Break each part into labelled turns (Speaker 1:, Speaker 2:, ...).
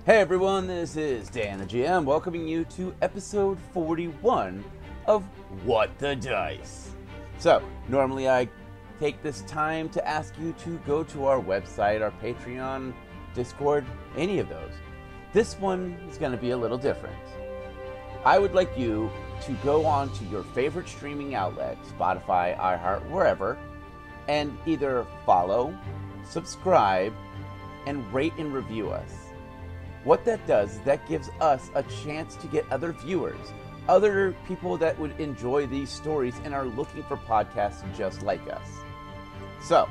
Speaker 1: Hey everyone, this is Dan the GM, welcoming you to episode 41 of What the Dice. So, normally I take this time to ask you to go to our website, our Patreon, Discord, any of those. This one is going to be a little different. I would like you to go on to your favorite streaming outlet, Spotify, iHeart, wherever, and either follow, subscribe, and rate and review us. What that does is that gives us a chance to get other viewers, other people that would enjoy these stories and are looking for podcasts just like us. So,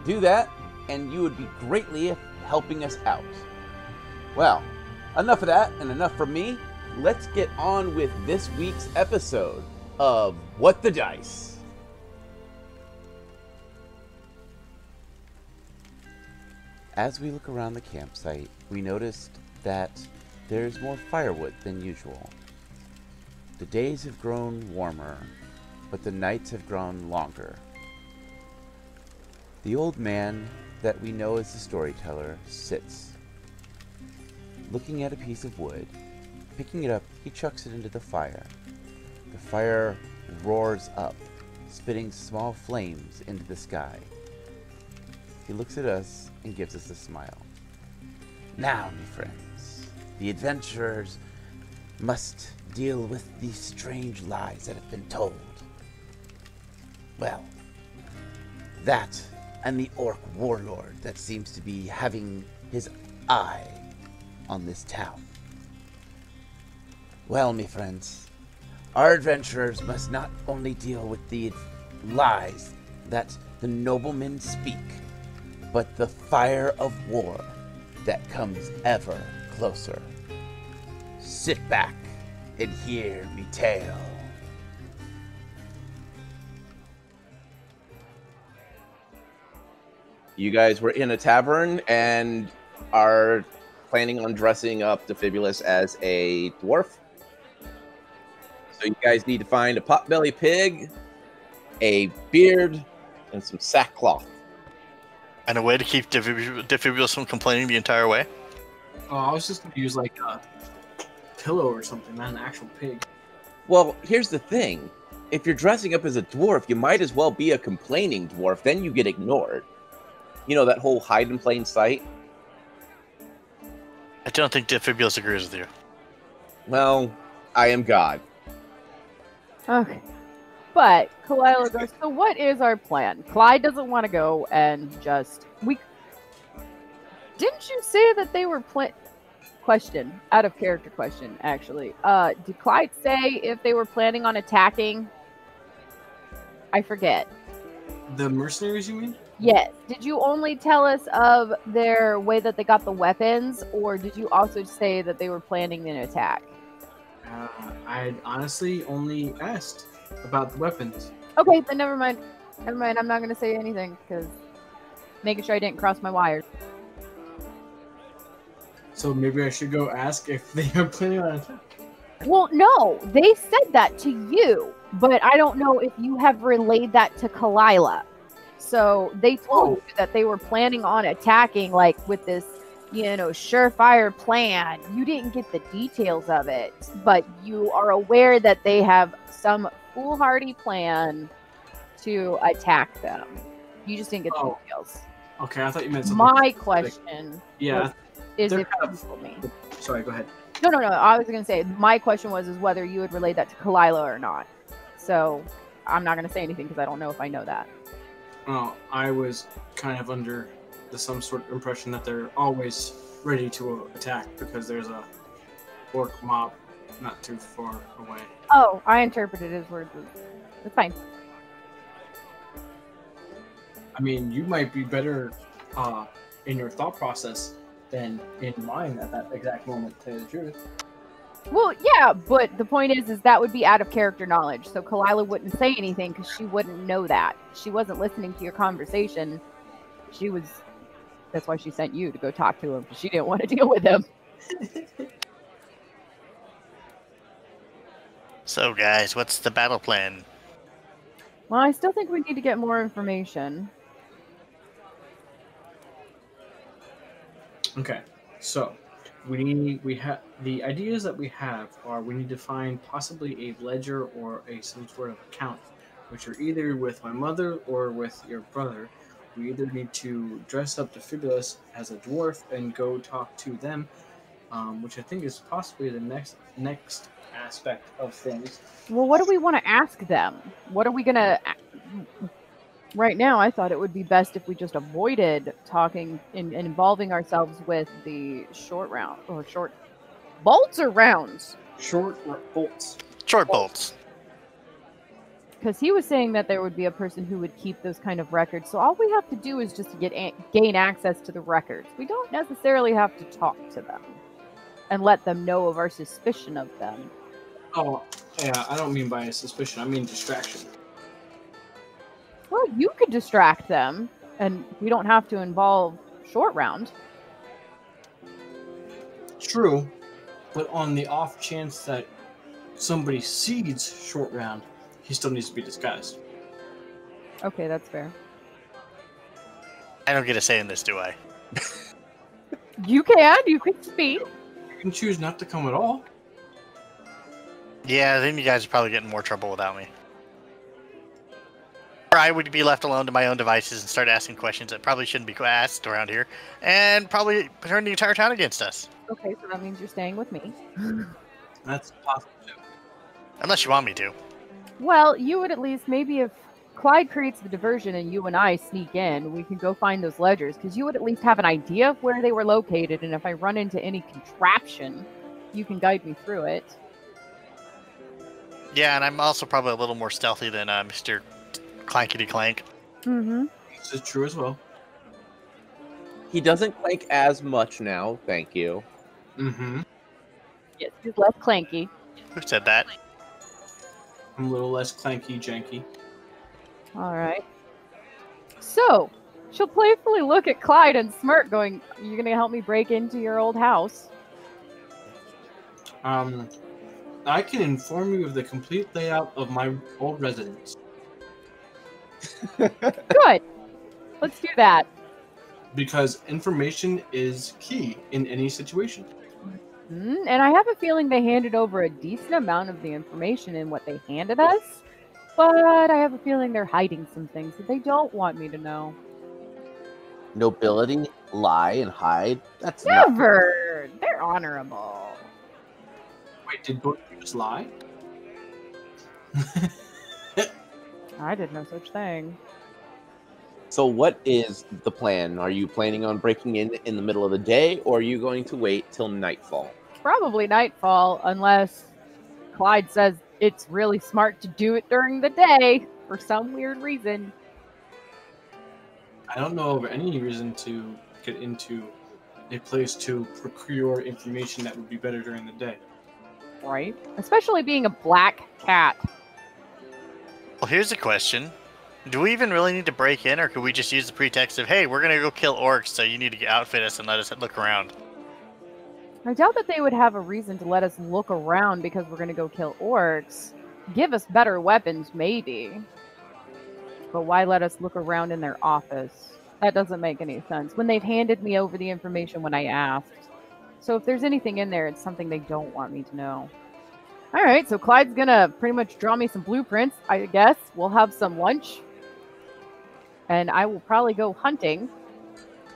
Speaker 1: do that, and you would be greatly helping us out. Well, enough of that and enough from me. Let's get on with this week's episode of What the Dice. As we look around the campsite, we noticed that there's more firewood than usual. The days have grown warmer, but the nights have grown longer. The old man that we know as the storyteller sits, looking at a piece of wood. Picking it up, he chucks it into the fire. The fire roars up, spitting small flames into the sky. He looks at us and gives us a smile. Now, me friends, the adventurers must deal with these strange lies that have been told. Well, that and the orc warlord that seems to be having his eye on this town. Well, me friends, our adventurers must not only deal with the lies that the noblemen speak, but the fire of war that comes ever closer. Sit back and hear me tale.
Speaker 2: You guys were in a tavern and are planning on dressing up Defibulus as a dwarf. So you guys need to find a potbelly pig, a beard, and some sackcloth.
Speaker 3: And a way to keep Defibulus from complaining the entire way?
Speaker 4: Oh, I was just going to use like a pillow or something, not an actual pig.
Speaker 2: Well, here's the thing. If you're dressing up as a dwarf, you might as well be a complaining dwarf. Then you get ignored. You know, that whole hide in plain sight?
Speaker 3: I don't think Defibulus agrees with you.
Speaker 4: Well,
Speaker 2: I am God.
Speaker 5: Okay. But Kalila goes, so what is our plan? Clyde doesn't want to go and just... Didn't you say that they were question, out of character question, actually. Did Clyde say if they were planning on attacking? I forget.
Speaker 4: The mercenaries, you mean?
Speaker 5: Yes. Did you only tell us of their way that they got the weapons, or did you also say that they were planning an attack?
Speaker 4: I'd honestly only asked about the weapons.
Speaker 5: Okay, then never mind. Never mind, I'm not going to say anything, because making sure I didn't cross my wires.
Speaker 4: So maybe I should go ask if they are planning on attack.
Speaker 5: Well, no, they said that to you, but I don't know if you have relayed that to Kalila. So they told you that they were planning on attacking, like, with this, surefire plan. You didn't get the details of it, but you are aware that they have some foolhardy plan to attack them. You just didn't get the details.
Speaker 4: Okay, I thought you meant something.
Speaker 5: My question is if you told me.
Speaker 4: Sorry, go ahead.
Speaker 5: No. I was going to say, my question was whether you would relay that to Kalila or not. So I'm not going to say anything because I don't know if I know that.
Speaker 4: Well, I was kind of under some sort of impression that they're always ready to attack because there's a orc mob not too far away.
Speaker 5: Oh, I interpreted his words. It's fine.
Speaker 4: I mean, you might be better in your thought process than in mine at that exact moment, to tell you the truth.
Speaker 5: Well, yeah, but the point is that would be out of character knowledge. So Kalila wouldn't say anything because she wouldn't know that. She wasn't listening to your conversation. That's why she sent you to go talk to him, because she didn't want to deal with him.
Speaker 3: So, guys, what's the battle plan?
Speaker 5: Well, I still think we need to get more information.
Speaker 4: Okay, so we have the ideas that we have are we need to find possibly a ledger or some sort of account, which are either with my mother or with your brother. We either need to dress up Defibulus as a dwarf and go talk to them, which I think is possibly the next aspect of things.
Speaker 5: Well, what do we want to ask them? What are we gonna? Right now, I thought it would be best if we just avoided talking and involving ourselves with the short round or short bolts or rounds.
Speaker 4: Short bolts.
Speaker 3: Short bolts.
Speaker 5: Because he was saying that there would be a person who would keep those kind of records. So all we have to do is just gain access to the records. We don't necessarily have to talk to them and let them know of our suspicion of them.
Speaker 4: Oh, yeah, I don't mean by a suspicion. I mean distraction.
Speaker 5: Well, you could distract them, and we don't have to involve short round.
Speaker 4: True, but on the off chance that somebody sees short round, he still needs to be disguised.
Speaker 5: Okay, that's fair.
Speaker 3: I don't get a say in this, do I?
Speaker 5: You can speak.
Speaker 4: You can choose not to come at all.
Speaker 3: Yeah, then you guys are probably getting more trouble without me. Or I would be left alone to my own devices and start asking questions that probably shouldn't be asked around here, and probably turn the entire town against us.
Speaker 5: Okay, so that means you're staying with me.
Speaker 4: That's possible too.
Speaker 3: Unless you want me to.
Speaker 5: Well, you would at least, maybe if Clyde creates the diversion and you and I sneak in, we can go find those ledgers, because you would at least have an idea of where they were located, and if I run into any contraption, you can guide me through it.
Speaker 3: Yeah, and I'm also probably a little more stealthy than Mr. Clankety Clank.
Speaker 5: Mm-hmm.
Speaker 4: This is true as well.
Speaker 2: He doesn't clank as much now, thank you.
Speaker 4: Mm-hmm.
Speaker 5: Yes, he's less clanky.
Speaker 3: Who said that?
Speaker 4: I'm a little less clanky janky.
Speaker 5: All right. So, she'll playfully look at Clyde and smirk, going, "You gonna help me break into your old house?"
Speaker 4: I can inform you of the complete layout of my old residence.
Speaker 5: Good. Let's do that.
Speaker 4: Because information is key in any situation.
Speaker 5: And I have a feeling they handed over a decent amount of the information in what they handed us, but I have a feeling they're hiding some things that they don't want me to know.
Speaker 1: Nobility, lie, and hide. That's not.
Speaker 5: Never! They're honorable.
Speaker 4: Wait, did both of you just lie?
Speaker 5: I did no such thing.
Speaker 1: So what is the plan? Are you planning on breaking in the middle of the day, or are you going to wait till nightfall?
Speaker 5: Probably nightfall, unless Clyde says it's really smart to do it during the day for some weird reason.
Speaker 4: I don't know of any reason to get into a place to procure information that would be better during the day.
Speaker 5: Right? Especially being a black cat.
Speaker 3: Well, here's a question. Do we even really need to break in, or could we just use the pretext of, hey, we're going to go kill orcs, so you need to outfit us and let us look around?
Speaker 5: I doubt that they would have a reason to let us look around because we're going to go kill orcs. Give us better weapons, maybe. But why let us look around in their office? That doesn't make any sense. When they've handed me over the information when I asked. So if there's anything in there, it's something they don't want me to know. All right, so Clyde's going to pretty much draw me some blueprints, I guess. We'll have some lunch. And I will probably go hunting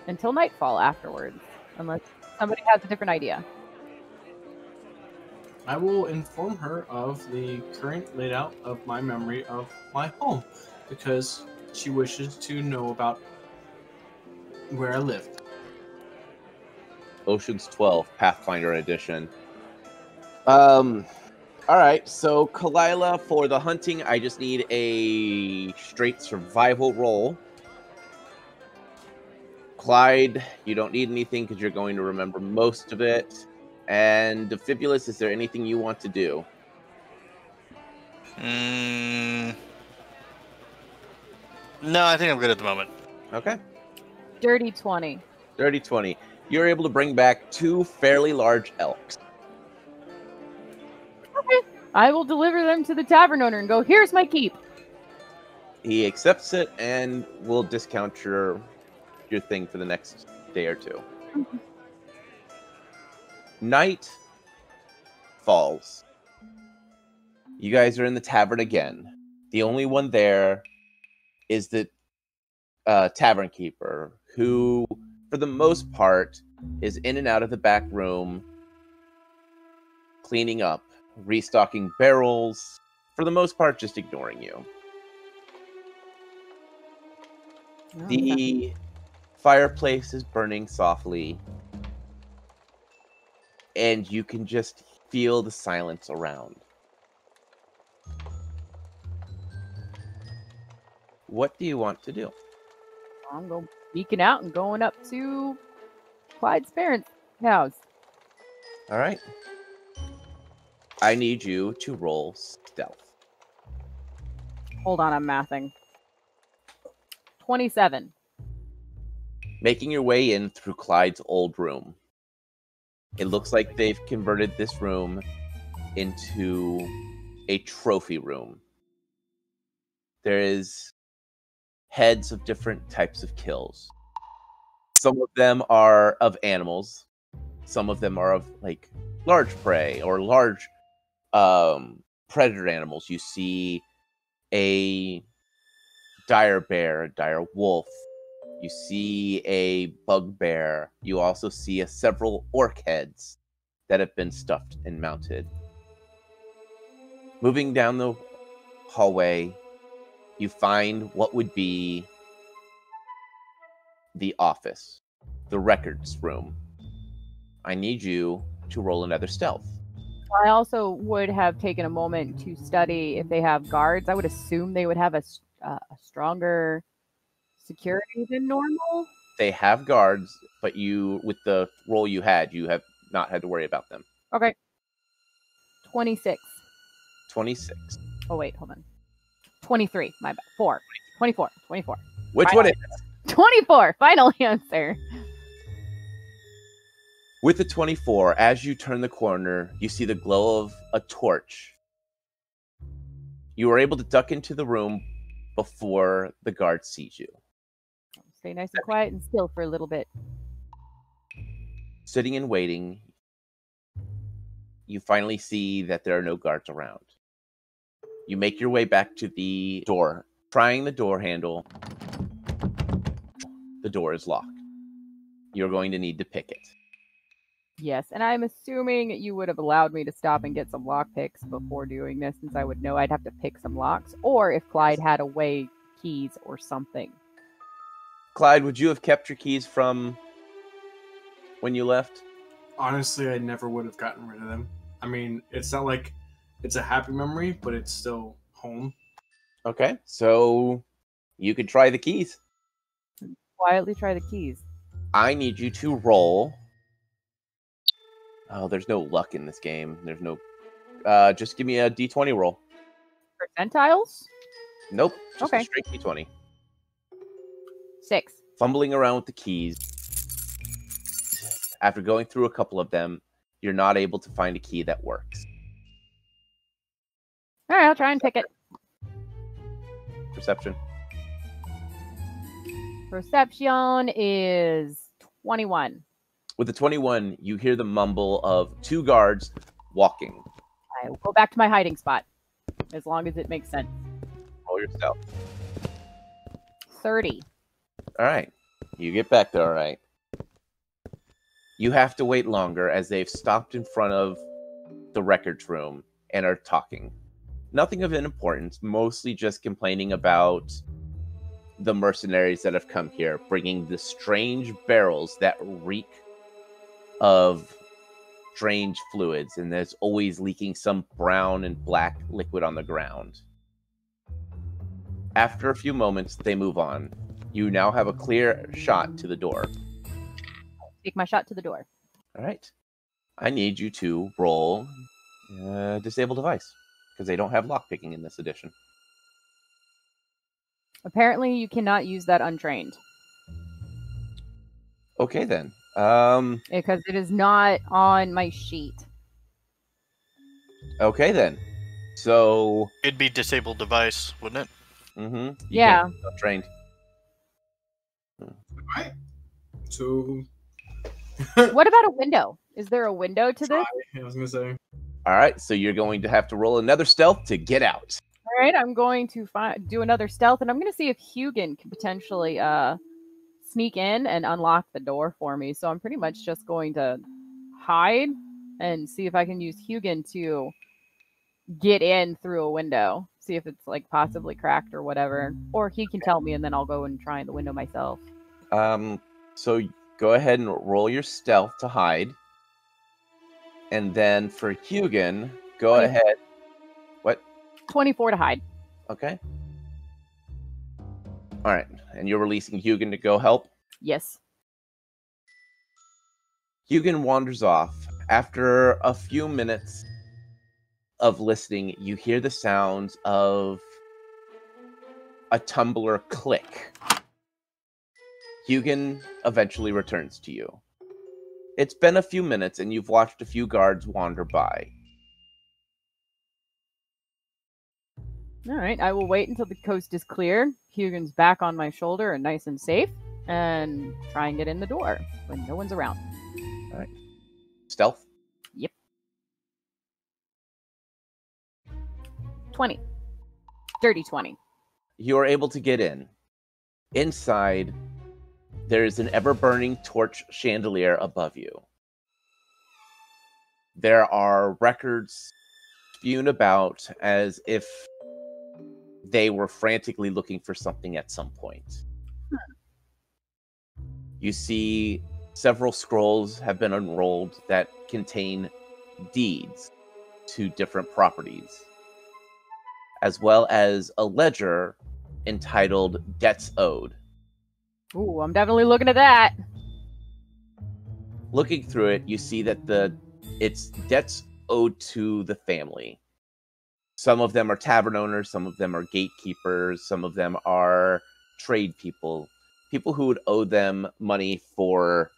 Speaker 5: until nightfall afterwards. Unless somebody has a different idea.
Speaker 4: I will inform her of the current layout of my memory of my home, because she wishes to know about where I lived.
Speaker 2: Ocean's 12, Pathfinder Edition. Alright, so Kalila, for the hunting, I just need a straight survival roll. Clyde, you don't need anything because you're going to remember most of it. And Defibulus, is there anything you want to do?
Speaker 3: No, I think I'm good at the moment.
Speaker 2: Okay.
Speaker 5: Dirty 20.
Speaker 2: Dirty 20. You're able to bring back 2 fairly large elks.
Speaker 5: Okay. I will deliver them to the tavern owner and go, "Here's my keep."
Speaker 2: He accepts it and will discount your thing for the next day or two. Night falls. You guys are in the tavern again. The only one there is the tavern keeper, who, for the most part, is in and out of the back room, cleaning up, restocking barrels, for the most part, just ignoring you. The fireplace is burning softly, and you can just feel the silence around. What do you want to do?
Speaker 5: I'm going beaking out and going up to Clyde's parents' house.
Speaker 2: All right. I need you to roll stealth.
Speaker 5: Hold on, I'm mathing. 27.
Speaker 2: Making your way in through Clyde's old room. It looks like they've converted this room into a trophy room. There is heads of different types of kills. Some of them are of animals. Some of them are of like large prey or large predator animals. You see a dire bear, a dire wolf. You see a bugbear. You also see several orc heads that have been stuffed and mounted. Moving down the hallway, you find what would be the office, the records room. I need you to roll another stealth.
Speaker 5: I also would have taken a moment to study if they have guards. I would assume they would have a stronger security than normal.
Speaker 2: They have guards, but you, with the roll you have not had to worry about them.
Speaker 5: Okay. 26.
Speaker 2: 26.
Speaker 5: Oh, wait, hold on. 23. My bad. 4. 24. 24.
Speaker 2: Which
Speaker 5: Final
Speaker 2: one is
Speaker 5: answer. 24. Final answer.
Speaker 2: With the 24, as you turn the corner, you see the glow of a torch. You are able to duck into the room before the guard sees you.
Speaker 5: Stay nice and quiet and still for a little bit.
Speaker 2: Sitting and waiting, you finally see that there are no guards around. You make your way back to the door. Trying the door handle, the door is locked. You're going to need to pick it.
Speaker 5: Yes, and I'm assuming you would have allowed me to stop and get some lock picks before doing this, since I would know I'd have to pick some locks, or if Clyde had away keys or something.
Speaker 2: Clyde, would you have kept your keys from when you left?
Speaker 4: Honestly, I never would have gotten rid of them. I mean, it's not like it's a happy memory, but it's still home.
Speaker 2: Okay, so you could try the keys.
Speaker 5: Quietly try the keys.
Speaker 2: I need you to roll. Oh, there's no luck in this game. There's no... just give me a d20 roll.
Speaker 5: Percentiles?
Speaker 2: Nope, just
Speaker 5: Okay.
Speaker 2: a straight d20.
Speaker 5: 6.
Speaker 2: Fumbling around with the keys. After going through a couple of them, you're not able to find a key that works.
Speaker 5: All right, I'll try and pick it.
Speaker 2: Perception.
Speaker 5: Perception is 21.
Speaker 2: With the 21, you hear the mumble of two guards walking.
Speaker 5: I will go back to my hiding spot, as long as it makes sense.
Speaker 2: Roll yourself.
Speaker 5: 30.
Speaker 2: All right. You get back there, all right. You have to wait longer as they've stopped in front of the records room and are talking. Nothing of importance, mostly just complaining about the mercenaries that have come here, bringing the strange barrels that reek of strange fluids, and there's always leaking some brown and black liquid on the ground. After a few moments, they move on. You now have a clear shot to the door.
Speaker 5: Take my shot to the door.
Speaker 2: All right. I need you to roll disable device, because they don't have lockpicking in this edition.
Speaker 5: Apparently, you cannot use that untrained.
Speaker 2: Okay, then.
Speaker 5: Because it is not on my sheet.
Speaker 2: Okay, then. So...
Speaker 3: It'd be disabled device, wouldn't it?
Speaker 2: Mm-hmm.
Speaker 5: Yeah.
Speaker 2: Trained.
Speaker 4: Right. So
Speaker 5: What about a window? Is there a window to this?
Speaker 4: I was gonna say.
Speaker 2: All right, so you're going to have to roll another stealth to get out.
Speaker 5: All right, I'm going to do another stealth, and I'm going to see if Hugin can potentially sneak in and unlock the door for me. So I'm pretty much just going to hide and see if I can use Hugin to get in through a window. See if it's like possibly cracked or whatever. Or he can tell me, and then I'll go and try the window myself.
Speaker 2: So go ahead and roll your stealth to hide. And then for Hugin, go ahead. What?
Speaker 5: 24 to hide.
Speaker 2: Okay. All right. And you're releasing Hugin to go help?
Speaker 5: Yes.
Speaker 2: Hugin wanders off. After a few minutes of listening, you hear the sounds of a tumbler click. Hugin eventually returns to you. It's been a few minutes, and you've watched a few guards wander by.
Speaker 5: All right, I will wait until the coast is clear. Hugin's back on my shoulder and nice and safe, and try and get in the door when no one's around.
Speaker 2: All right. Stealth?
Speaker 5: Yep. 20. Dirty 20.
Speaker 2: You're able to get in. Inside, there is an ever-burning torch chandelier above you. There are records spewed about as if they were frantically looking for something at some point. You see several scrolls have been unrolled that contain deeds to different properties, as well as a ledger entitled Debts Owed.
Speaker 5: Ooh, I'm definitely looking at that.
Speaker 2: Looking through it, you see that it's debts owed to the family. Some of them are tavern owners, some of them are gatekeepers, some of them are trade people who would owe them money for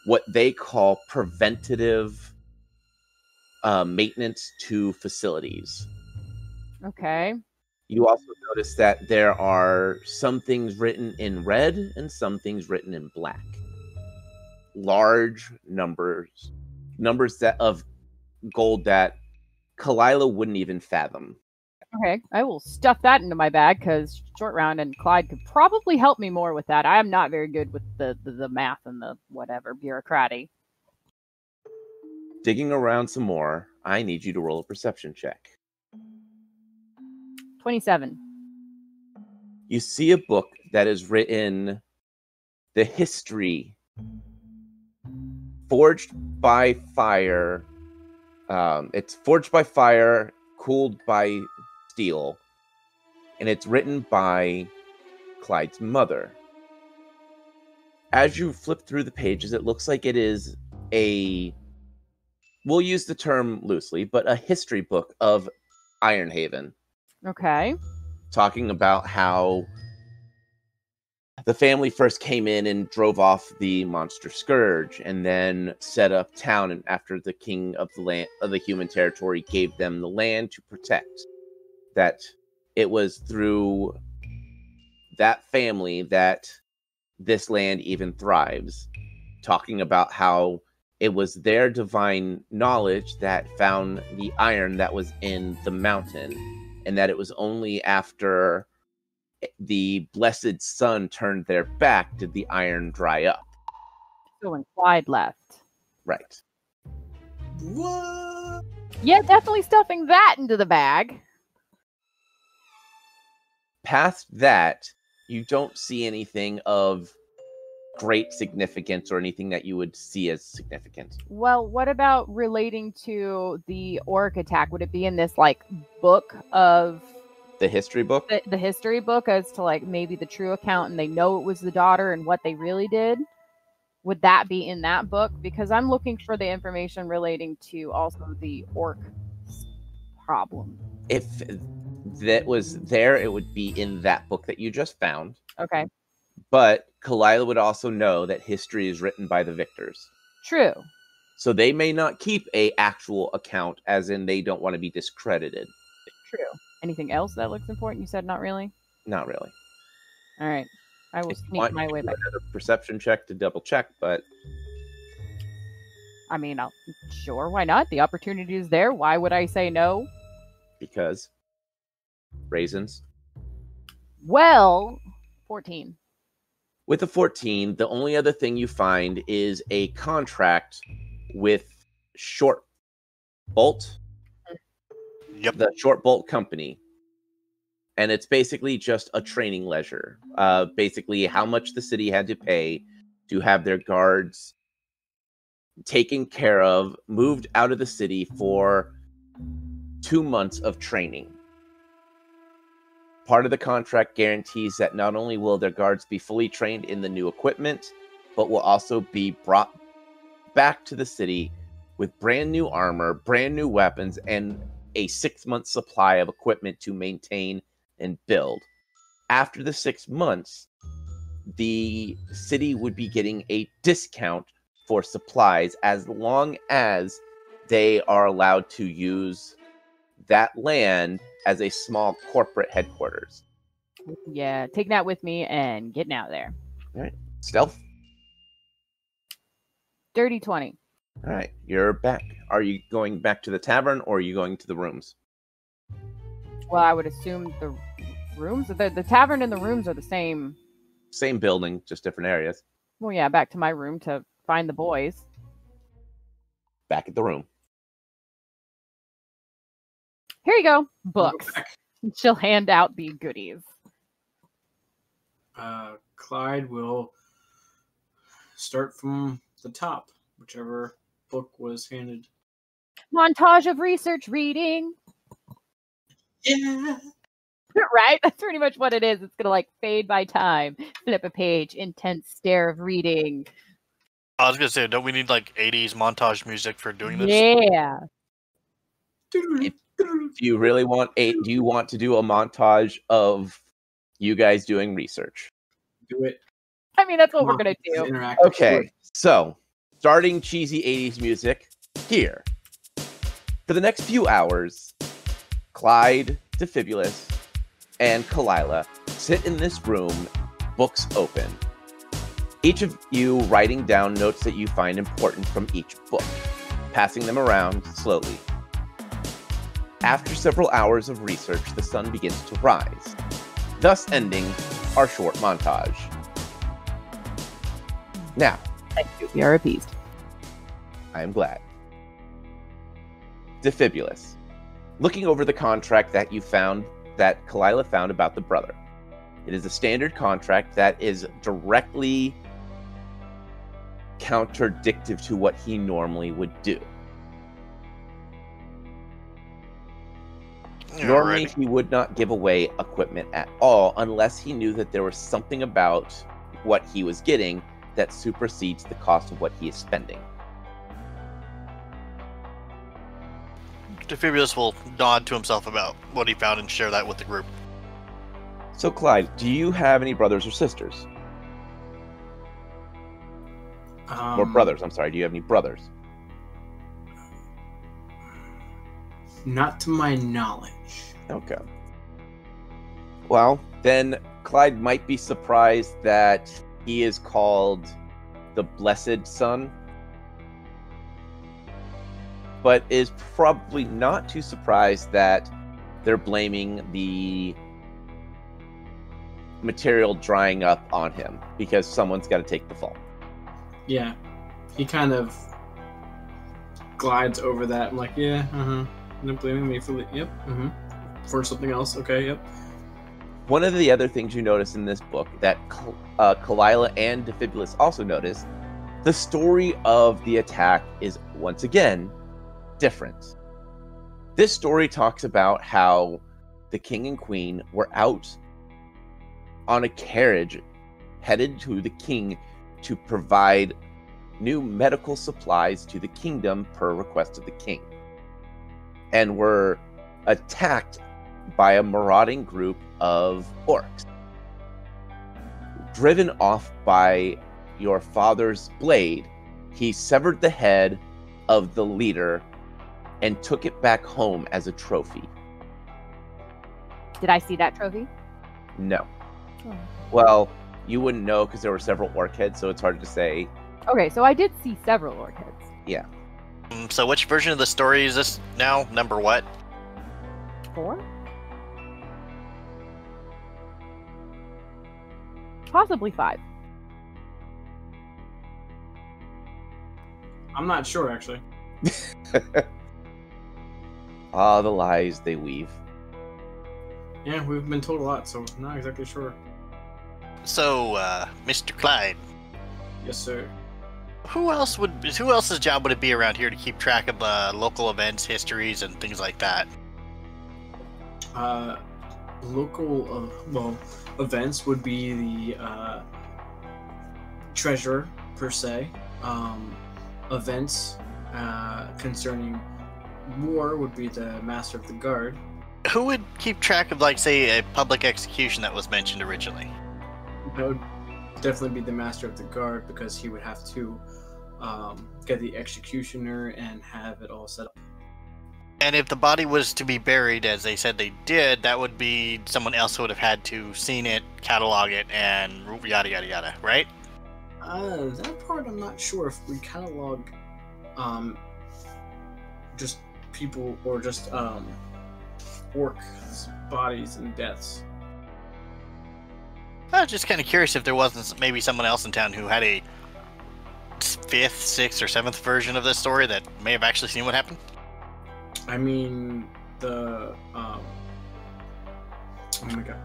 Speaker 2: what they call preventative maintenance to facilities.
Speaker 5: Okay.
Speaker 2: You also notice that there are some things written in red and some things written in black. Large numbers of gold that Kalila wouldn't even fathom.
Speaker 5: Okay, I will stuff that into my bag because Short Round and Clyde could probably help me more with that. I am not very good with the math and the whatever bureaucracy.
Speaker 2: Digging around some more, I need you to roll a perception check.
Speaker 5: 27.
Speaker 2: You see a book that is written the history forged by fire. It's forged by fire, cooled by steel, and it's written by Clyde's mother. As you flip through the pages, it looks like it is we'll use the term loosely, but a history book of Ironhaven.
Speaker 5: Okay.
Speaker 2: Talking about how the family first came in and drove off the monster scourge, and then set up town. And after the king of the land of the human territory gave them the land to protect, that it was through that family that this land even thrives. Talking about how it was their divine knowledge that found the iron that was in the mountain, and that it was only after the blessed sun turned their back did the iron dry up.
Speaker 5: So when Clyde left.
Speaker 2: Right.
Speaker 4: What?
Speaker 5: Yeah, definitely stuffing that into the bag.
Speaker 2: Past that, you don't see anything of great significance or anything that you would see as significant.
Speaker 5: Well, what about relating to the orc attack? Would it be in this like book of
Speaker 2: The history book?
Speaker 5: the history book as to like maybe the true account, and they know it was the daughter and what they really did? Would that be in that book? Because I'm looking for the information relating to also the orc problem.
Speaker 2: If that was there, it would be in that book that you just found.
Speaker 5: Okay.
Speaker 2: But Kalila would also know that history is written by the victors.
Speaker 5: True.
Speaker 2: So they may not keep a actual account, as in they don't want to be discredited.
Speaker 5: True. Anything else that looks important? You said not really?
Speaker 2: Not really.
Speaker 5: All right. I will
Speaker 2: If you
Speaker 5: sneak
Speaker 2: want,
Speaker 5: my
Speaker 2: you
Speaker 5: way
Speaker 2: can do
Speaker 5: back.
Speaker 2: another perception check to double check, but
Speaker 5: I mean, sure, why not? The opportunity is there. Why would I say no?
Speaker 2: Because raisins.
Speaker 5: Well, 14.
Speaker 2: With a 14, the only other thing you find is a contract with Short Bolt,
Speaker 3: Yep.
Speaker 2: the Short Bolt Company. And it's basically just a training leisure. Basically, how much the city had to pay to have their guards taken care of, moved out of the city for 2 months of training. Part of the contract guarantees that not only will their guards be fully trained in the new equipment, but will also be brought back to the city with brand new armor, brand new weapons, and a 6-month supply of equipment to maintain and build. After the 6 months, the city would be getting a discount for supplies as long as they are allowed to use that land as a small corporate headquarters.
Speaker 5: Yeah, taking that with me and getting out of there.
Speaker 2: All right. Stealth.
Speaker 5: Dirty 20.
Speaker 2: All right. You're back. Are you going back to the tavern or are you going to the rooms?
Speaker 5: Well, I would assume the rooms, the tavern and the rooms are the same.
Speaker 2: Same building, just different areas.
Speaker 5: Well, yeah, back to my room to find the boys.
Speaker 2: Back at the room.
Speaker 5: Here you go. Books.
Speaker 4: Back.
Speaker 5: She'll hand out the goodies.
Speaker 4: Clyde will start from the top, whichever book was handed.
Speaker 5: Montage of research reading.
Speaker 4: Yeah.
Speaker 5: Right? That's pretty much what it is. It's gonna like fade by time, flip a page, intense stare of reading.
Speaker 3: I was gonna say, don't we need like 80s montage music for doing this?
Speaker 5: Yeah.
Speaker 2: Do you really want do you want to do a montage of you guys doing research?
Speaker 4: Do it.
Speaker 5: I mean, that's what we're gonna do.
Speaker 4: Interactive.
Speaker 2: Okay, so starting cheesy 80s music here. For the next few hours, Clyde, Defibulus, and Kalila sit in this room, books open. Each of you writing down notes that you find important from each book, passing them around slowly. After several hours of research, the sun begins to rise, thus ending our short montage. Now,
Speaker 5: Thank you. We are appeased.
Speaker 2: I am glad. Defibulus, looking over the contract that you found, that Kalila found about the brother. It is a standard contract that is directly contradictive to what he normally would do. Normally,
Speaker 3: Alrighty.
Speaker 2: he would not give away equipment at all unless he knew that there was something about what he was getting that supersedes the cost of what he is spending.
Speaker 3: Defibulus will nod to himself about what he found and share that with the group.
Speaker 2: So, Clyde, do you have any brothers or sisters? Or brothers, I'm sorry. Do you have any brothers?
Speaker 4: Not to my knowledge.
Speaker 2: Okay. Well, then Clyde might be surprised that he is called the Blessed Son, but is probably not too surprised that they're blaming the material drying up on him because someone's got to take the fall.
Speaker 4: Yeah. He kind of glides over that. I'm like, yeah, They're blaming me for the, yep, for something else. Okay, yep.
Speaker 2: One of the other things you notice in this book that Kalila and Defibulus also notice, the story of the attack is once again different. This story talks about how the king and queen were out on a carriage headed to the king to provide new medical supplies to the kingdom per request of the king, and were attacked by a marauding group of orcs. Driven off by your father's blade, he severed the head of the leader and took it back home as a trophy.
Speaker 5: Did I see that trophy?
Speaker 2: No.
Speaker 5: Oh.
Speaker 2: Well, you wouldn't know because there were several orc heads, so it's hard to say.
Speaker 5: Okay, so I did see several orc heads.
Speaker 2: Yeah.
Speaker 3: So which version of the story is this now? Number what?
Speaker 5: 4? Possibly 5.
Speaker 4: I'm not sure, actually.
Speaker 2: Ah, the lies they weave.
Speaker 4: Yeah, we've been told a lot, so I'm not exactly sure.
Speaker 3: So, Mr. Clyde,
Speaker 4: Yes, sir.
Speaker 3: who else's job would it be around here to keep track of local events, histories, and things like that?
Speaker 4: Local, events would be the treasurer, per se. Events concerning war would be the master of the guard.
Speaker 3: Who would keep track of, like, say, a public execution that was mentioned originally?
Speaker 4: That would definitely be the master of the guard, because he would have to get the executioner and have it all set up.
Speaker 3: And if the body was to be buried, as they said they did, that would be someone else who would have had to seen it, catalog it, and yada yada yada, right?
Speaker 4: That part I'm not sure if we catalog just people or just orcs' bodies and deaths.
Speaker 3: I was just kind of curious if there wasn't maybe someone else in town who had a 5th, 6th, or 7th version of this story that may have actually seen what happened.
Speaker 4: I mean, oh my god,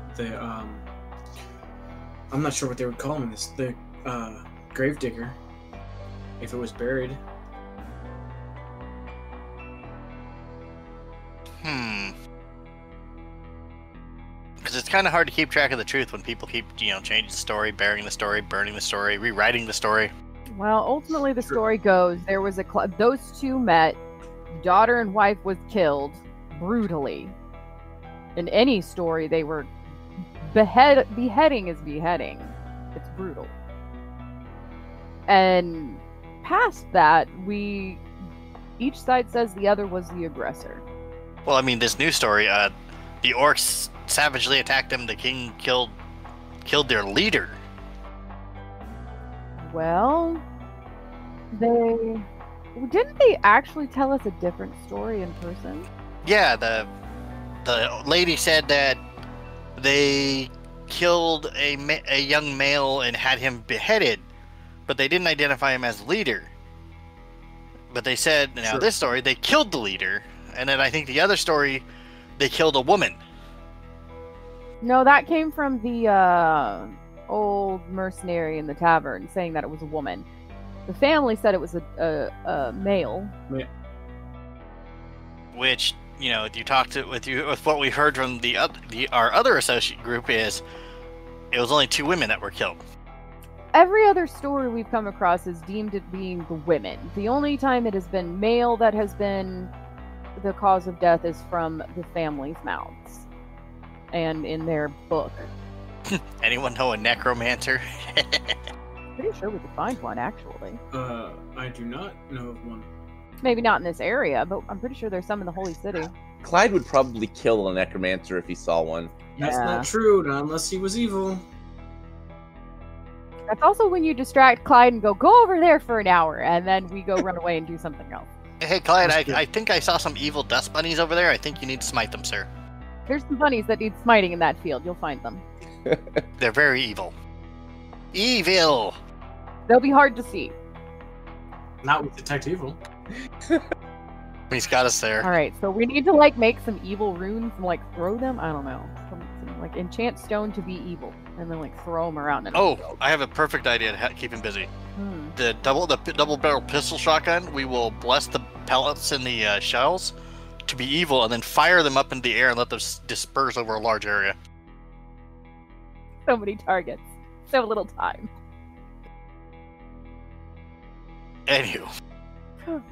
Speaker 4: I'm not sure what they would call him this. The gravedigger, if it was buried.
Speaker 3: Because it's kind of hard to keep track of the truth when people keep, changing the story, burying the story, burning the story, rewriting the story.
Speaker 5: Well, ultimately, the story goes there was those two met. Daughter and wife was killed brutally. In any story, they were beheading is beheading. It's brutal. And past that, each side says the other was the aggressor.
Speaker 3: Well, I mean, this new story, the orcs savagely attacked them. The king killed their leader.
Speaker 5: Well, didn't they actually tell us a different story in person?
Speaker 3: Yeah, the lady said that they killed a young male and had him beheaded, but they didn't identify him as leader. But they said, now this story, they killed the leader, and then I think the other story, they killed a woman.
Speaker 5: No, that came from the old mercenary in the tavern saying that it was a woman. The family said it was a male.
Speaker 4: Yeah.
Speaker 3: Which, if you talked with what we heard from our other associate group is, it was only 2 women that were killed.
Speaker 5: Every other story we've come across has deemed it being the women. The only time it has been male that has been the cause of death is from the family's mouths and in their book.
Speaker 3: Anyone know a necromancer?
Speaker 5: Pretty sure we could find one, actually.
Speaker 4: I do not know of one.
Speaker 5: Maybe not in this area, but I'm pretty sure there's some in the Holy City.
Speaker 2: Clyde would probably kill a necromancer if he saw one.
Speaker 4: That's
Speaker 5: Yeah.
Speaker 4: not true, not unless he was evil.
Speaker 5: That's also when you distract Clyde and go over there for an hour, and then we go run away and do something else.
Speaker 3: Hey, Clyde, I think I saw some evil dust bunnies over there. I think you need to smite them, sir.
Speaker 5: There's some bunnies that need smiting in that field. You'll find them.
Speaker 3: They're very evil. Evil!
Speaker 5: They'll be hard to see.
Speaker 4: Not with Detect Evil.
Speaker 3: He's got us there.
Speaker 5: All right, so we need to make some evil runes and throw them. I don't know, some enchant stone to be evil, and then throw them around.
Speaker 3: Oh, I have a perfect idea to keep him busy. The double barrel pistol shotgun. We will bless the pellets in the shells to be evil, and then fire them up into the air and let them disperse over a large area.
Speaker 5: So many targets, so little time.
Speaker 3: Anywho.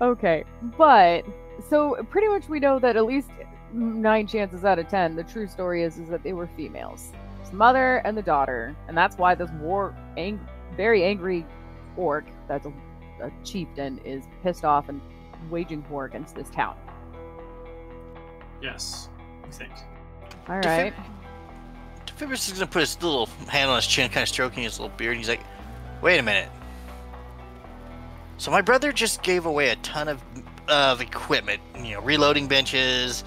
Speaker 5: Okay, but so pretty much we know that at least 9 chances out of 10, the true story is that they were females. It's the mother and the daughter, and that's why this very angry orc, that's a chieftain, is pissed off and waging war against this town.
Speaker 4: Yes, I think.
Speaker 5: All right.
Speaker 3: Defibris is gonna put his little hand on his chin, kind of stroking his little beard, and he's like, "Wait a minute. So my brother just gave away a ton of of equipment. You know, reloading benches,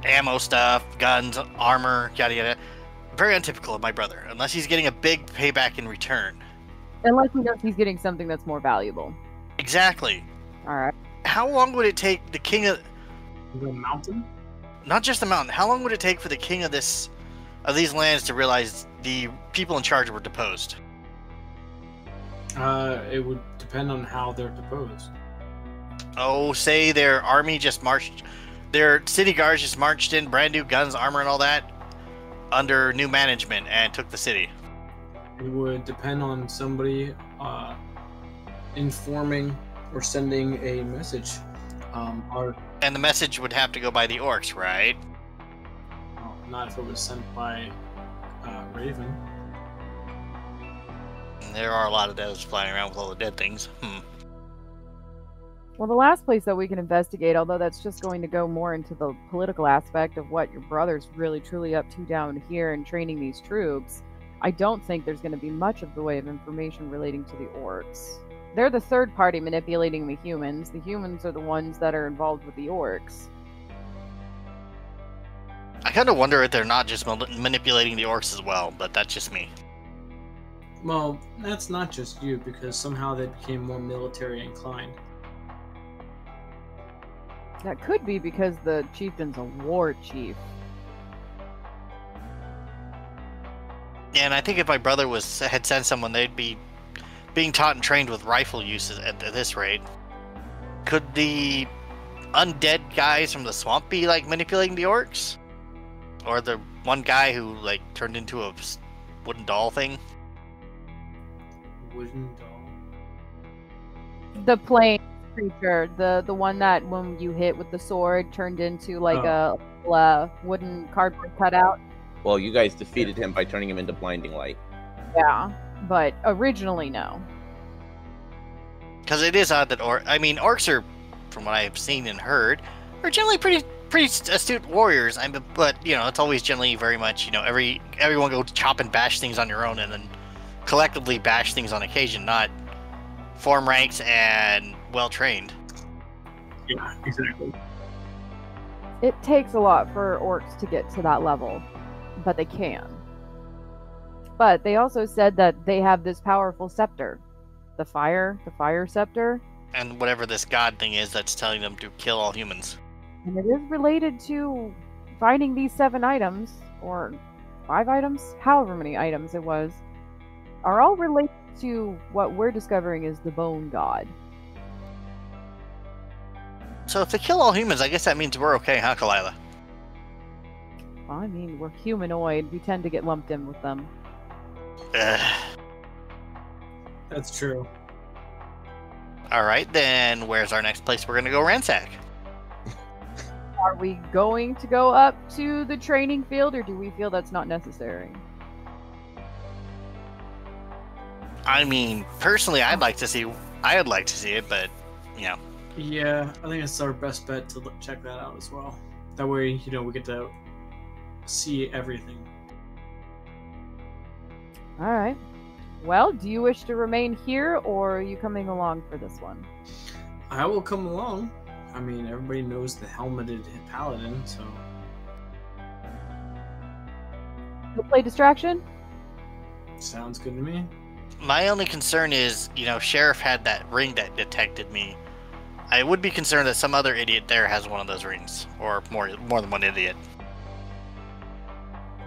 Speaker 3: ammo stuff, guns, armor, yada yada. Very untypical of my brother, unless he's getting a big payback in return.
Speaker 5: Unless he knows he's getting something that's more valuable.
Speaker 3: Exactly.
Speaker 5: All right.
Speaker 3: How long would it take the king of
Speaker 4: The mountain?
Speaker 3: not just the mountain? How long would it take for the king of these lands to realize the people in charge were deposed?
Speaker 4: It would depend on how they're deposed.
Speaker 3: Oh, say their army just marched, their city guards just marched in, brand new guns, armor, and all that, under new management, and took the city.
Speaker 4: It would depend on somebody informing or sending a message.
Speaker 3: And the message would have to go by the orcs, right?
Speaker 4: Not if it was sent by Raven.
Speaker 3: There are a lot of devs flying around with all the dead things.
Speaker 5: Well, the last place that we can investigate, although that's just going to go more into the political aspect of what your brother's really truly up to down here and training these troops, I don't think there's going to be much of the way of information relating to the orcs. They're the third party manipulating the humans. The humans are the ones that are involved with the orcs.
Speaker 3: I kind of wonder if they're not just manipulating the orcs as well, but that's just me.
Speaker 4: Well, that's not just you, because somehow they became more military inclined.
Speaker 5: That could be because the chieftain's a war chief.
Speaker 3: And I think if my brother had sent someone, they'd be being taught and trained with rifle uses at this rate. Could the undead guys from the swamp be like manipulating the orcs? Or the one guy who like turned into a wooden doll thing?
Speaker 4: Wooden doll?
Speaker 5: The plane creature, the one that when you hit with the sword turned into like a wooden cardboard cutout.
Speaker 2: Well, you guys defeated him by turning him into blinding light.
Speaker 5: Yeah, but originally no.
Speaker 3: Because it is odd that orcs are, from what I've seen and heard, are generally pretty astute warriors. But you know, it's always generally very much, you know, everyone go chop and bash things on your own, and then collectively bash things on occasion, not form ranks and well trained.
Speaker 4: Yeah, exactly.
Speaker 5: It takes a lot for orcs to get to that level, but they can. But they also said that they have this powerful scepter. The fire scepter.
Speaker 3: And whatever this god thing is that's telling them to kill all humans.
Speaker 5: And it is related to finding these 7 items, or 5 items, however many items it was, are all related to what we're discovering is the bone god.
Speaker 3: So if they kill all humans, I guess that means we're okay, huh, Kalila?
Speaker 5: Well, I mean, we're humanoid. We tend to get lumped in with them.
Speaker 4: That's true.
Speaker 3: Alright, then where's our next place we're gonna go ransack?
Speaker 5: Are we going to go up to the training field, or do we feel that's not necessary?
Speaker 3: I mean, personally, I'd like to see it, but, you know.
Speaker 4: Yeah, I think it's our best bet to check that out as well. That way, you know, we get to see everything.
Speaker 5: All right. Well, do you wish to remain here, or are you coming along for this one?
Speaker 4: I will come along. I mean, everybody knows the helmeted paladin, so...
Speaker 5: You'll play distraction?
Speaker 4: Sounds good to me.
Speaker 3: My only concern is, you know, Sheriff had that ring that detected me. I would be concerned that some other idiot there has one of those rings, or more than one idiot.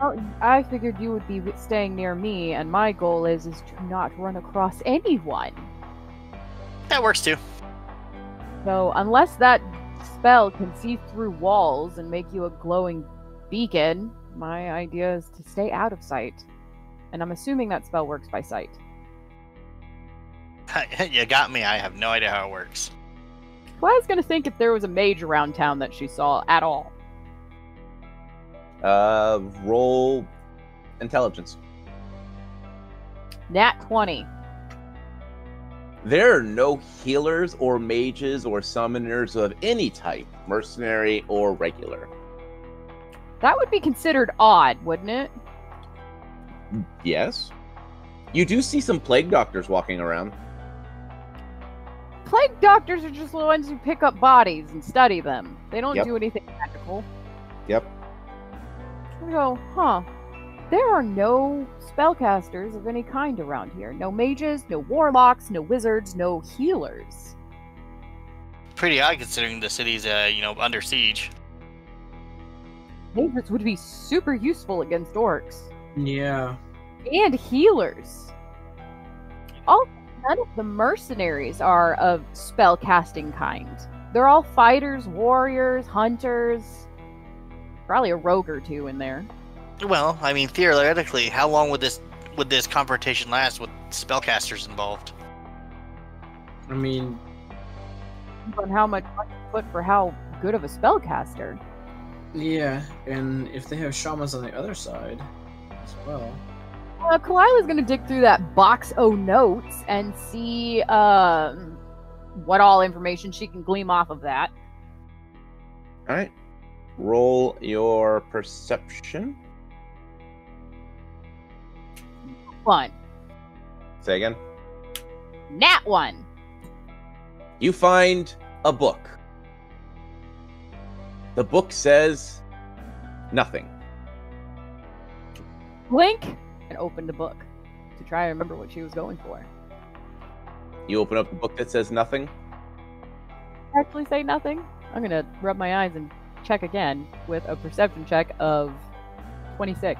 Speaker 5: Well, I figured you would be staying near me, and my goal is to not run across anyone.
Speaker 3: That works too.
Speaker 5: So, unless that spell can see through walls and make you a glowing beacon, my idea is to stay out of sight. And I'm assuming that spell works by sight.
Speaker 3: You got me. I have no idea how it works.
Speaker 5: Well, I was going to think if there was a mage around town that she saw at all.
Speaker 2: Roll intelligence.
Speaker 5: Nat 20.
Speaker 2: There are no healers or mages or summoners of any type, mercenary or regular.
Speaker 5: That would be considered odd, wouldn't it?
Speaker 2: Yes. You do see some plague doctors walking around.
Speaker 5: plague doctors are just the ones who pick up bodies and study them. They don't
Speaker 2: Yep.
Speaker 5: do anything magical.
Speaker 2: Yep.
Speaker 5: We go, huh. There are no spellcasters of any kind around here. No mages, no warlocks, no wizards, no healers.
Speaker 3: Pretty odd considering the city's, under siege.
Speaker 5: Mages would be super useful against orcs.
Speaker 4: Yeah.
Speaker 5: And healers. Also, none of the mercenaries are of spellcasting kind. They're all fighters, warriors, hunters. Probably a rogue or two in there.
Speaker 3: Well, I mean, theoretically, how long would this confrontation last with spellcasters involved?
Speaker 4: I mean,
Speaker 5: On how much money you put for how good of a spellcaster.
Speaker 4: yeah, and if they have shamans on the other side as well.
Speaker 5: Kalila's gonna dig through that box o' notes and see what all information she can glean off of that.
Speaker 2: All right. Roll your perception.
Speaker 5: One.
Speaker 2: Say again.
Speaker 5: Nat one.
Speaker 2: You find a book. The book says nothing.
Speaker 5: Blink and open the book to try and remember what she was going for.
Speaker 2: You open up the book that says nothing.
Speaker 5: Actually say nothing. I'm gonna rub my eyes and check again with a perception check of 26.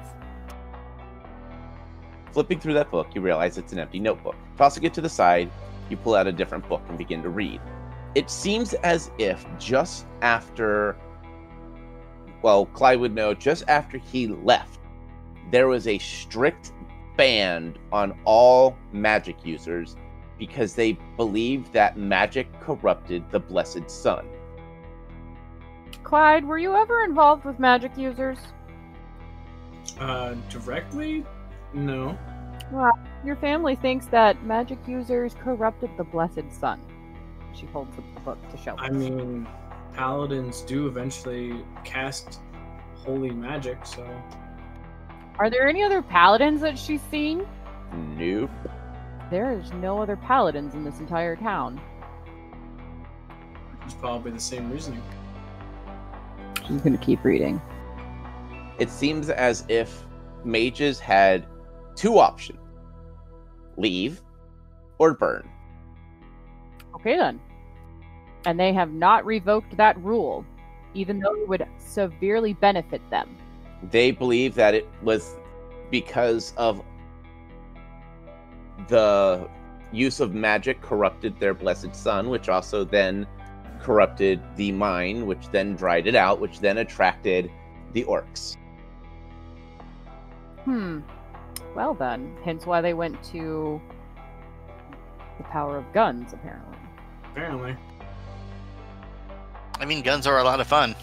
Speaker 2: Flipping through that book, you realize it's an empty notebook. Tossing it to the side, you pull out a different book and begin to read. It seems as if just after, well, Clyde would know, just after he left, there was a strict ban on all magic users because they believed that magic corrupted the Blessed Sun.
Speaker 5: Clyde, were you ever involved with magic users?
Speaker 4: Directly? No.
Speaker 5: Your family thinks that magic users corrupted the Blessed Sun. She holds up the book to show
Speaker 4: I
Speaker 5: us.
Speaker 4: mean, paladins do eventually cast holy magic, so.
Speaker 5: Are there any other paladins that she's seen?
Speaker 2: Nope.
Speaker 5: There is no other paladins in this entire town.
Speaker 4: It's probably the same reasoning.
Speaker 5: She's gonna keep reading.
Speaker 2: It seems as if mages had two options: leave or burn.
Speaker 5: Okay then. And they have not revoked that rule, even though it would severely benefit them.
Speaker 2: They believe that it was because of the use of magic corrupted their Blessed Sun, which also then corrupted the mine, which then dried it out, which then attracted the orcs.
Speaker 5: Well then, hence why they went to the power of guns, apparently.
Speaker 4: Apparently.
Speaker 3: I mean, guns are a lot of fun.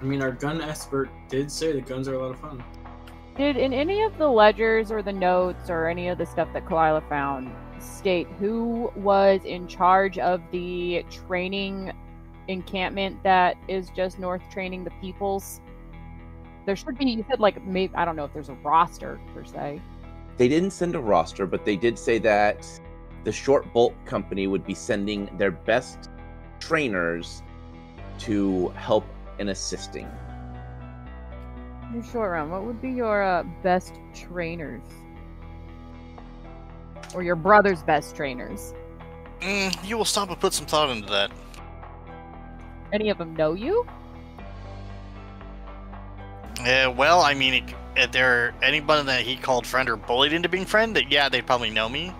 Speaker 4: I mean, our gun expert did say that guns are a lot of fun.
Speaker 5: Did in any of the ledgers or the notes or any of the stuff that Kalila found state who was in charge of the training encampment that is just north training the peoples? There should be, you said like, maybe, I don't know if there's a roster per se.
Speaker 2: They didn't send a roster, but they did say that the Short Bolt Company would be sending their best trainers to help in assisting.
Speaker 5: Your short round, what would be your best trainers? Or your brother's best trainers?
Speaker 3: You will stop and put some thought into that.
Speaker 5: Any of them know you?
Speaker 3: Well, I mean, if there anybody that he called friend or bullied into being friend, that yeah, they'd probably know me.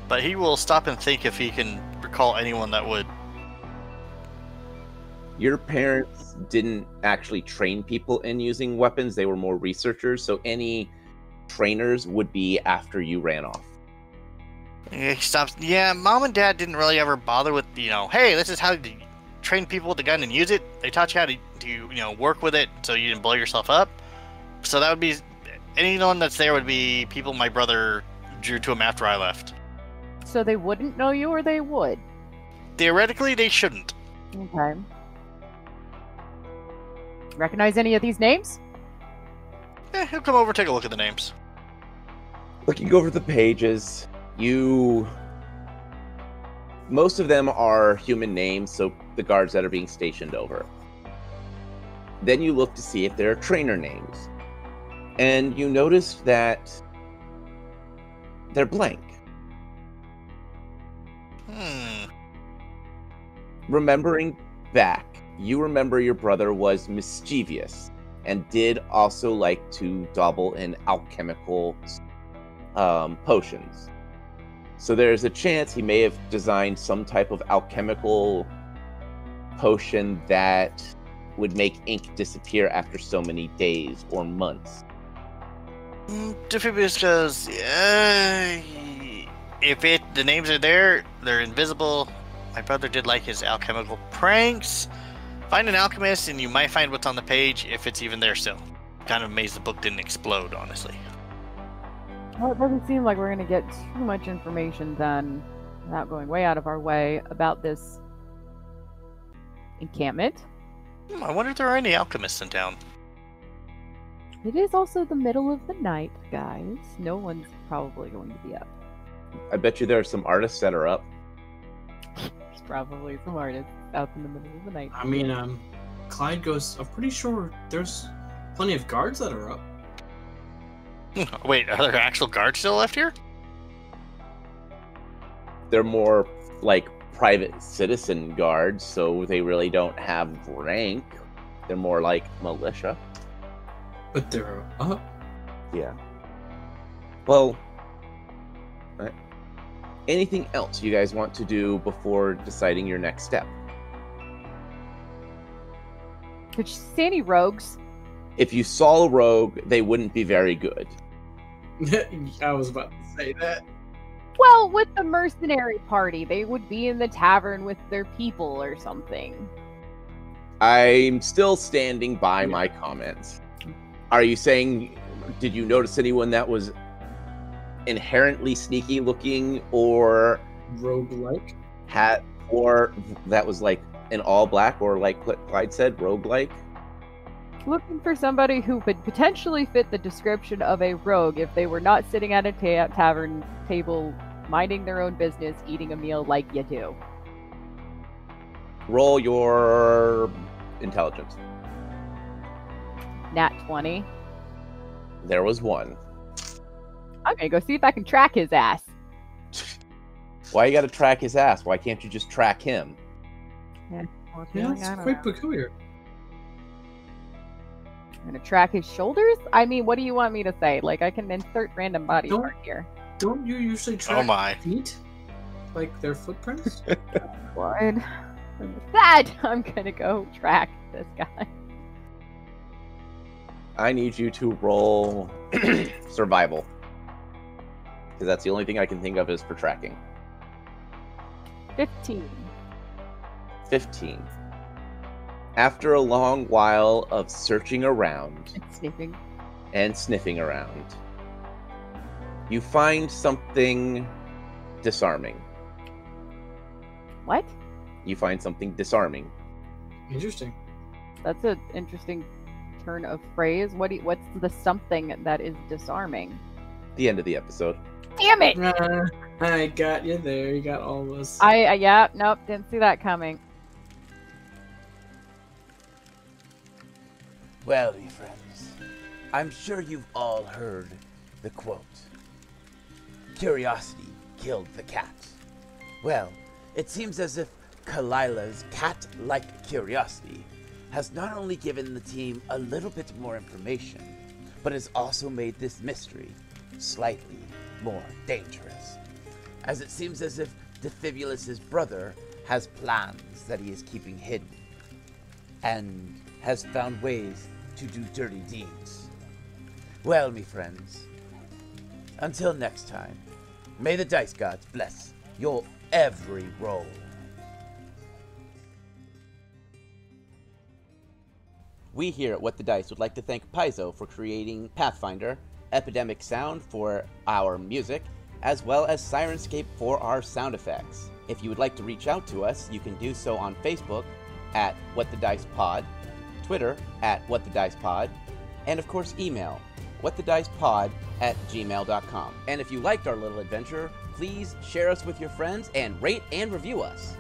Speaker 3: But he will stop and think if he can recall anyone that would.
Speaker 2: Your parents didn't actually train people in using weapons. They were more researchers, so any trainers would be after you ran off.
Speaker 3: Yeah, he stops. Yeah, mom and dad didn't really ever bother with, hey, this is how to train people with the gun and use it. They taught you how to work with it so you didn't blow yourself up. So that would be, anyone that's there would be people my brother drew to him after I left.
Speaker 5: So they wouldn't know you, or they would?
Speaker 3: Theoretically, they shouldn't.
Speaker 5: Okay. Recognize any of these names?
Speaker 3: He'll come over, take a look at the names.
Speaker 2: Looking over the pages, you Most of them are human names, so the guards that are being stationed over. Then you look to see if there are trainer names. And you notice that they're blank. Remembering back, you remember your brother was mischievous and did also like to dabble in alchemical potions. So there's a chance he may have designed some type of alchemical potion that would make ink disappear after so many days or months.
Speaker 3: Diffibus goes, if the names are there, they're invisible. My brother did like his alchemical pranks. Find an alchemist and you might find what's on the page if it's even there still. Kind of amazed the book didn't explode, honestly.
Speaker 5: Well, it doesn't seem like we're going to get too much information then, without going way out of our way, about this encampment.
Speaker 3: I wonder if there are any alchemists in town.
Speaker 5: It is also the middle of the night, guys. No one's probably going to be up.
Speaker 2: I bet you there are some artists that are up.
Speaker 5: There's probably some artists out in the middle of the night.
Speaker 4: I mean, Clyde goes, I'm pretty sure there's plenty of guards that are up.
Speaker 3: Wait, are there actual guards still left here?
Speaker 2: They're more like private citizen guards, so they really don't have rank. They're more like militia.
Speaker 4: But they're up.
Speaker 2: Yeah. Well, anything else you guys want to do before deciding your next step?
Speaker 5: Did you see any rogues?
Speaker 2: If you saw a rogue, they wouldn't be very good.
Speaker 4: I was about to say that.
Speaker 5: Well, with the mercenary party, they would be in the tavern with their people or something.
Speaker 2: I'm still standing by my comments. Are you saying, did you notice anyone that was inherently sneaky looking or
Speaker 4: Rogue-like?
Speaker 2: or that was like an all black, or like Clyde said, rogue-like?
Speaker 5: Looking for somebody who could potentially fit the description of a rogue if they were not sitting at a tavern table, minding their own business, eating a meal like you do.
Speaker 2: Roll your intelligence.
Speaker 5: Nat 20.
Speaker 2: There was one.
Speaker 5: I'm gonna go see if I can track his ass.
Speaker 2: Why you gotta track his ass? Why can't you just track him?
Speaker 5: Well,
Speaker 4: Yeah,
Speaker 5: I
Speaker 4: it's
Speaker 5: don't
Speaker 4: quite
Speaker 5: know.
Speaker 4: peculiar.
Speaker 5: I'm gonna track his shoulders? I mean, what do you want me to say? Like, I can insert random body
Speaker 4: Don't-
Speaker 5: part here.
Speaker 4: Don't you usually track
Speaker 3: Oh my.
Speaker 4: feet? Like their footprints?
Speaker 5: What? And with that, I'm gonna go track this guy.
Speaker 2: I need you to roll survival. Because that's the only thing I can think of is for tracking.
Speaker 5: 15.
Speaker 2: 15. After a long while of searching around
Speaker 5: And sniffing.
Speaker 2: and sniffing around, you find something disarming.
Speaker 5: What?
Speaker 2: You find something disarming.
Speaker 4: Interesting.
Speaker 5: That's an interesting turn of phrase. What's the something that is disarming?
Speaker 2: The end of the episode.
Speaker 5: Damn it!
Speaker 4: I got you there. You got all of us.
Speaker 5: Yeah, nope, didn't see that coming.
Speaker 1: Well, you friends, I'm sure you've all heard the quote. Curiosity killed the cat. Well, it seems as if Kalila's cat-like curiosity has not only given the team a little bit more information, but has also made this mystery slightly more dangerous. As it seems as if Defibulus' brother has plans that he is keeping hidden, and has found ways to do dirty deeds. Well, me friends, until next time, may the dice gods bless your every roll. We here at What the Dice would like to thank Paizo for creating Pathfinder, Epidemic Sound for our music, as well as Sirenscape for our sound effects. If you would like to reach out to us, you can do so on Facebook at What the Dice Pod, Twitter at What the Dice Pod, and of course email whatthedicepod@gmail.com. And if you liked our little adventure, please share us with your friends and rate and review us.